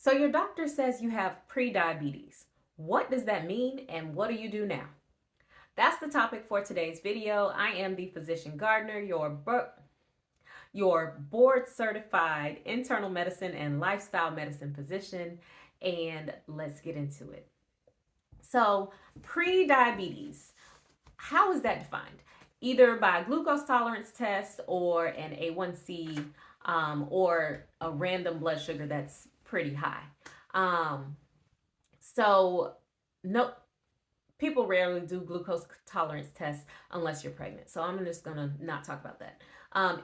So your doctor says you have pre-diabetes. What does that mean and what do you do now? That's the topic for today's video. I am the physician Gardner, your board certified internal medicine and lifestyle medicine physician, and let's get into it. So, pre-diabetes, how is that defined? Either by a glucose tolerance test or an A1C, or a random blood sugar that's pretty high. Um, so, no, people rarely do glucose tolerance tests unless you're pregnant. So I'm just gonna not talk about that.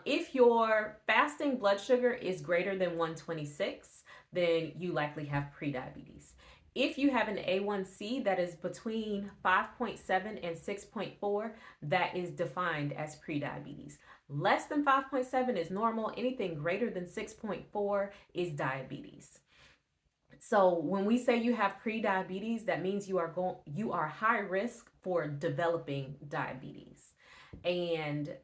If your fasting blood sugar is greater than 126, then you likely have prediabetes. If you have an A1C that is between 5.7 and 6.4, that is defined as prediabetes. Less than 5.7 is normal. Anything greater than 6.4 is diabetes. So when we say you have pre-diabetes, that means you are high risk for developing diabetes. And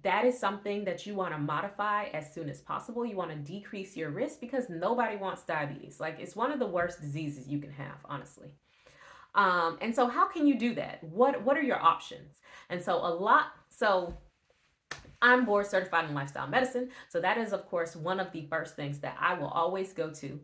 that is something that you want to modify as soon as possible. You want to decrease your risk because nobody wants diabetes. Like, it's one of the worst diseases you can have, honestly. And so how can you do that? What are your options? And so I'm board certified in lifestyle medicine. So that is, of course, one of the first things that I will always go to.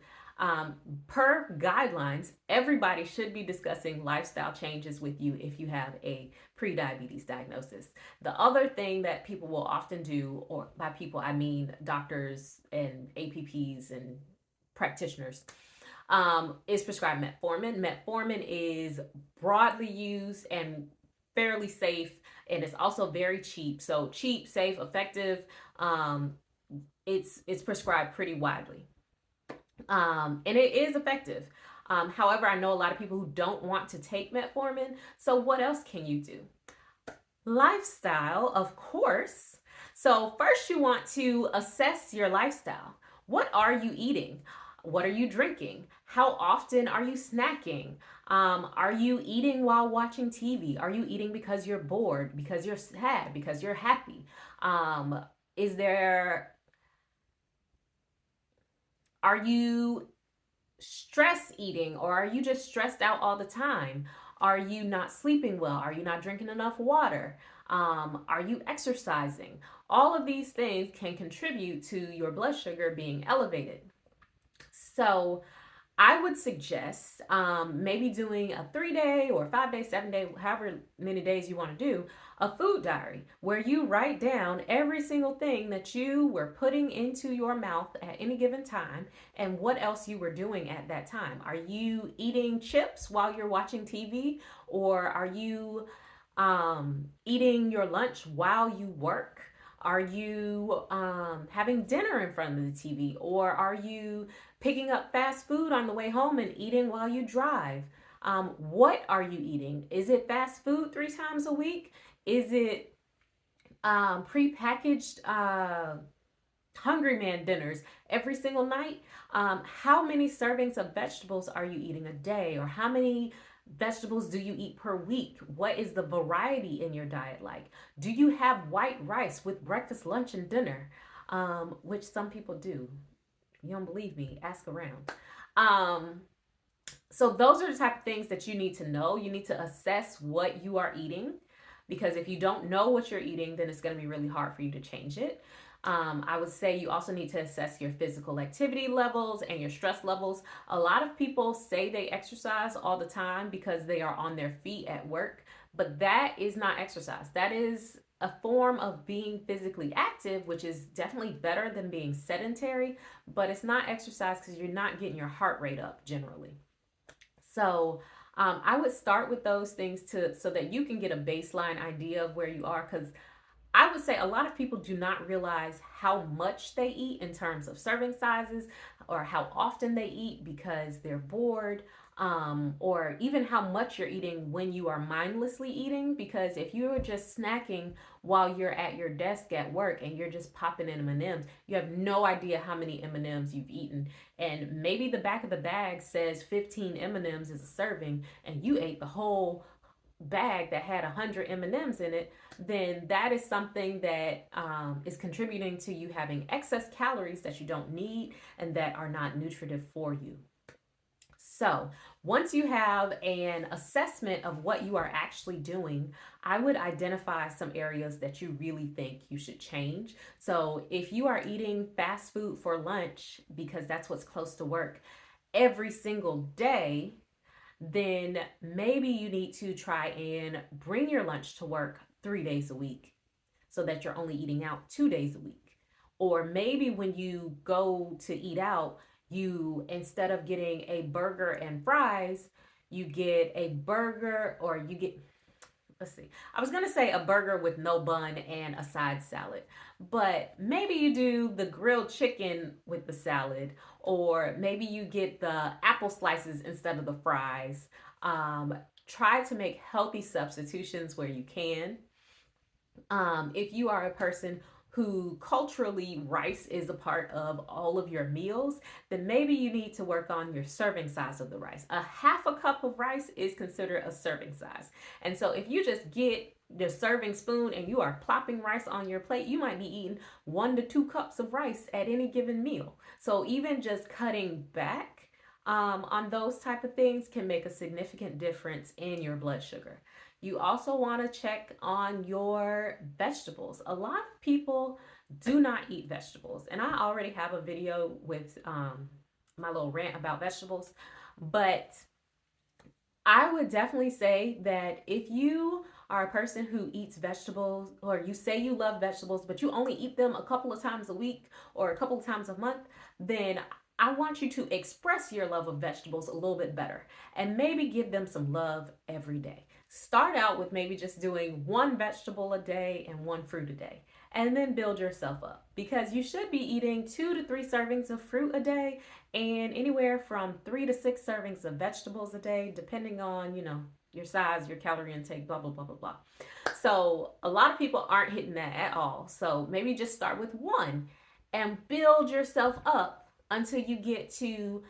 Per guidelines, everybody should be discussing lifestyle changes with you if you have a pre-diabetes diagnosis. The other thing that people will often do, or by people I mean doctors and APPs and practitioners, is prescribe metformin. Metformin is broadly used and fairly safe, and it's also very cheap. So cheap, safe, effective. It's prescribed pretty widely, and it is effective. However, I know a lot of people who don't want to take metformin. So what else can you do? Lifestyle, of course. So first you want to assess your lifestyle. What are you eating? What are you drinking? How often are you snacking? Are you eating while watching TV? Are you eating because you're bored, because you're sad, because you're happy? Is there Are you stress eating, or are you just stressed out all the time? Are you not sleeping well? Are you not drinking enough water? Are you exercising? All of these things can contribute to your blood sugar being elevated. So, I would suggest maybe doing a 3 day or 5 day, 7 day, however many days you want to do, a food diary where you write down every single thing that you were putting into your mouth at any given time and what else you were doing at that time. Are you eating chips while you're watching TV, or are you eating your lunch while you work? Are you having dinner in front of the TV, or are you picking up fast food on the way home and eating while you drive? What are you eating? Is it fast food 3 times a week? Is it prepackaged Hungry Man dinners every single night? How many servings of vegetables are you eating a day? Or how many vegetables do you eat per week? What is the variety in your diet like? Do you have white rice with breakfast, lunch, and dinner? Which some people do. You don't believe me? Ask around. Um, so those are the type of things that you need to know. You need to assess what you are eating, because if you don't know what you're eating, then it's going to be really hard for you to change it. I would say you also need to assess your physical activity levels and your stress levels. A lot of people say they exercise all the time because they are on their feet at work, but that is not exercise. That is a form of being physically active, which is definitely better than being sedentary, but it's not exercise because you're not getting your heart rate up generally. So I would start with those things to so that you can get a baseline idea of where you are, because I would say a lot of people do not realize how much they eat in terms of serving sizes, or how often they eat because they're bored, or even how much you're eating when you are mindlessly eating. Because if you're just snacking while you're at your desk at work and you're just popping in M&Ms, you have no idea how many M&Ms you've eaten. And maybe the back of the bag says 15 M&Ms is a serving, and you ate the whole bag that had 100 M&Ms in it. Then that is something that is contributing to you having excess calories that you don't need and that are not nutritive for you. So, once you have an assessment of what you are actually doing, I would identify some areas that you really think you should change. So, if you are eating fast food for lunch because that's what's close to work every single day, then maybe you need to try and bring your lunch to work 3 days a week so that you're only eating out 2 days a week. Or maybe when you go to eat out, you, instead of getting a burger and fries, you get a burger, or you get, let's see, I was gonna say a burger with no bun and a side salad, but maybe you do the grilled chicken with the salad, or maybe you get the apple slices instead of the fries. Try to make healthy substitutions where you can. If you are a person who culturally rice is a part of all of your meals, then maybe you need to work on your serving size of the rice. A half a cup of rice is considered a serving size. And so if you just get the serving spoon and you are plopping rice on your plate, you might be eating 1 to 2 cups of rice at any given meal. So even just cutting back on those type of things can make a significant difference in your blood sugar. You also want to check on your vegetables. A lot of people do not eat vegetables, and I already have a video with my little rant about vegetables, but I would definitely say that if you are a person who eats vegetables, or you say you love vegetables, but you only eat them a couple of times a week or a couple of times a month, then I want you to express your love of vegetables a little bit better and maybe give them some love every day. Start out with maybe just doing one vegetable a day and one fruit a day, and then build yourself up, because you should be eating 2 to 3 servings of fruit a day and anywhere from 3 to 6 servings of vegetables a day, depending on, your size, your calorie intake, blah, blah, blah, blah, blah. So a lot of people aren't hitting that at all. So maybe just start with one and build yourself up until you get to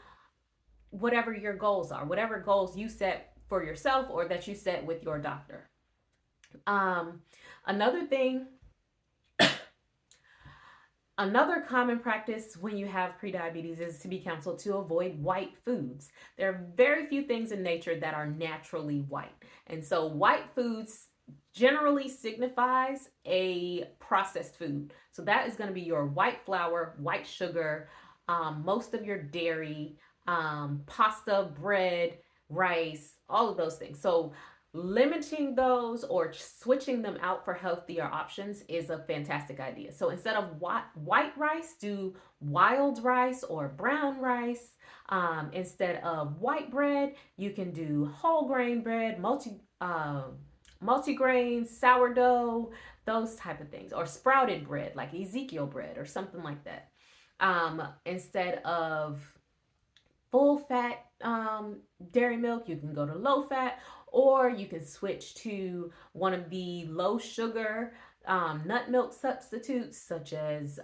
whatever your goals are, whatever goals you set for yourself or that you set with your doctor. Um, another thing Another common practice when you have prediabetes is to be counseled to avoid white foods. There are very few things in nature that are naturally white. And so white foods generally signifies a processed food. So that is going to be your white flour, white sugar, most of your dairy, pasta, bread, rice, all of those things. So limiting those or switching them out for healthier options is a fantastic idea. So instead of white rice, do wild rice or brown rice. Instead of white bread, you can do whole grain bread, multigrain, sourdough, those type of things, or sprouted bread like Ezekiel bread or something like that. Instead of full fat dairy milk, you can go to low fat, or you can switch to one of the low sugar nut milk substitutes, such as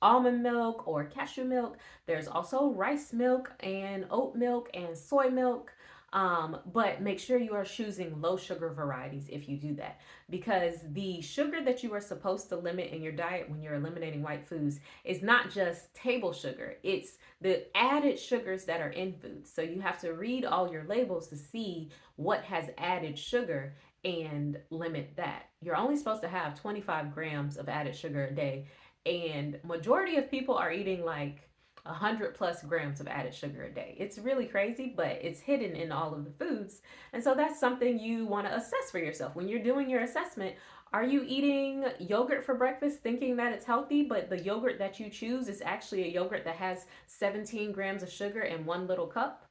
almond milk or cashew milk. There's also rice milk and oat milk and soy milk. But make sure you are choosing low sugar varieties if you do that, because the sugar that you are supposed to limit in your diet when you're eliminating white foods is not just table sugar, it's the added sugars that are in foods. So you have to read all your labels to see what has added sugar and limit that. You're only supposed to have 25 grams of added sugar a day, and majority of people are eating like 100+ grams of added sugar a day. It's really crazy, but it's hidden in all of the foods. And so that's something you want to assess for yourself. When you're doing your assessment, are you eating yogurt for breakfast thinking that it's healthy, but the yogurt that you choose is actually a yogurt that has 17 grams of sugar in one little cup?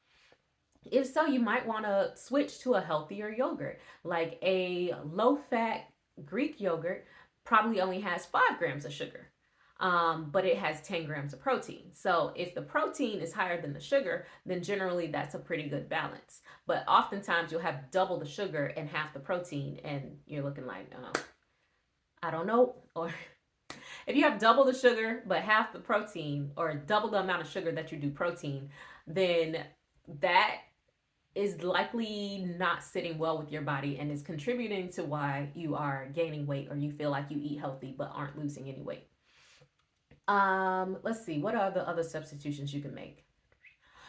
If so, you might want to switch to a healthier yogurt, like a low fat Greek yogurt probably only has 5 grams of sugar, but it has 10 grams of protein. So if the protein is higher than the sugar, then generally that's a pretty good balance. But oftentimes you'll have double the sugar and half the protein, and you're looking like, I don't know. Or if you have double the sugar but half the protein, or double the amount of sugar that you do protein, then that is likely not sitting well with your body and is contributing to why you are gaining weight or you feel like you eat healthy but aren't losing any weight. Let's see, what are the other substitutions you can make?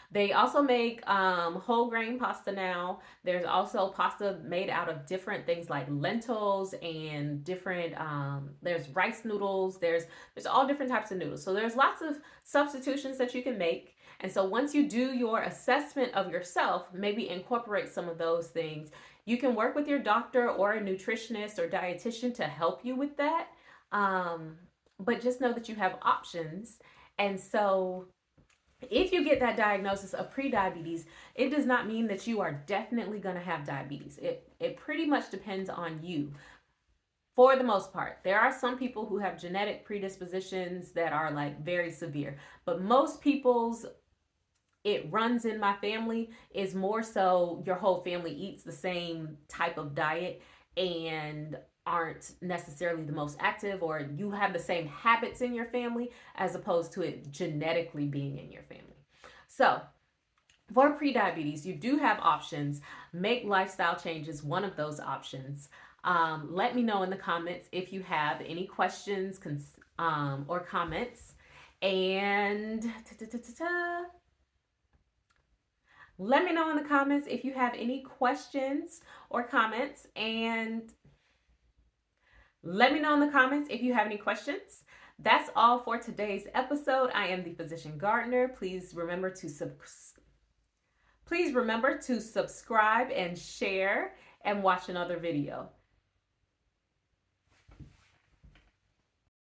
They also make whole grain pasta now. There's also pasta made out of different things like lentils and different there's rice noodles. There's all different types of noodles. So there's lots of substitutions that you can make. And so once you do your assessment of yourself, maybe incorporate some of those things. You can work with your doctor or a nutritionist or dietitian to help you with that. But just know that you have options. And so if you get that diagnosis of prediabetes, it does not mean that you are definitely going to have diabetes. It pretty much depends on you for the most part. There are some people who have genetic predispositions that are like very severe, but most people's it runs in my family is more so your whole family eats the same type of diet and aren't necessarily the most active, or you have the same habits in your family as opposed to it genetically being in your family. So, for prediabetes, you do have options. Make lifestyle changes one of those options. Let me know in the comments if you have any questions or comments. And let me know in the comments if you have any questions or comments. And let me know in the comments if you have any questions. That's all for today's episode. I am the Physician Gardener. Please remember to subscribe and share and watch another video.